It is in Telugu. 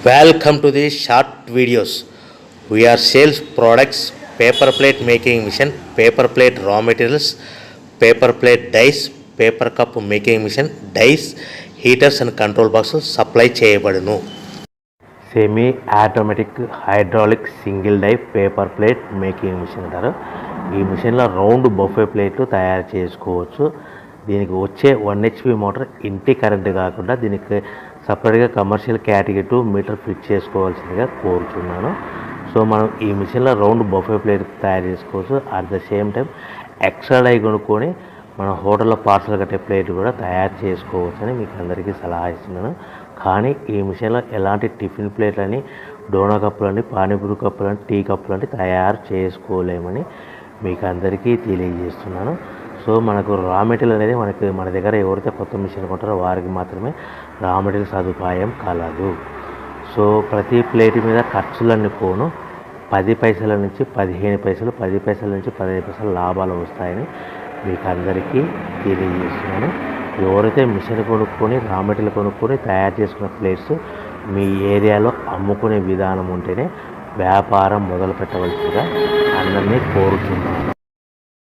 Welcome to the short videos. We are sales products, paper plate making machine, paper plate raw materials, paper plate dies, paper cup making machine, dies, heaters and control boxes supply చేయబడును. Semi automatic hydraulic single die paper plate making machine అంటారు. ఈ మిషన్లో రౌండ్ బఫే ప్లేట్లు తయారు చేసుకోవచ్చు. దీనికి వచ్చే 1 HP మోటార్ ఇంటి కరెంటు కాకుండా దీనికి సపరేట్గా కమర్షియల్ కేటగిరీ 2 మీటర్ ఫిట్ చేసుకోవాల్సిందిగా కోరుచున్నాను. సో మనం ఈ మిషన్లో రౌండ్ బఫే ప్లేట్ తయారు చేసుకోవచ్చు. At the same time extra die కొనుక్కొని మన హోటల్లో పార్సల్ కట్టే ప్లేట్ కూడా తయారు చేసుకోవచ్చు అని మీకు అందరికీ సలహా ఇస్తున్నాను. కానీ ఈ మిషన్లో ఎలాంటి టిఫిన్ ప్లేట్లని, డోనా కప్పులని, పానీపూరి కప్పులని, టీ కప్పులని తయారు చేసుకోలేమని మీకు అందరికీ తెలియజేస్తున్నాను. సో మనకు రా మెటీరియల్ అనేది మన దగ్గర ఎవరైతే కొత్త మిషన్ కొంటారో వారికి మాత్రమే రా మెటీరియల్ సదుపాయం కలదు. సో ప్రతి ప్లేట్ మీద ఖర్చులన్నీ పోను 10 పైసల నుంచి 15 పైసలు, 10 పైసల నుంచి 15 పైసలు లాభాలు వస్తాయని మీకు అందరికీ తెలియజేస్తున్నాను. ఎవరైతే మిషన్ కొనుక్కొని రా మెటీరియల్ కొనుక్కొని తయారు చేసుకున్న ప్లేట్స్ మీ ఏరియాలో అమ్ముకునే విధానం ఉంటేనే వ్యాపారం మొదలు పెట్టవలసిందిగా అందరినీ కోరుతున్నాను.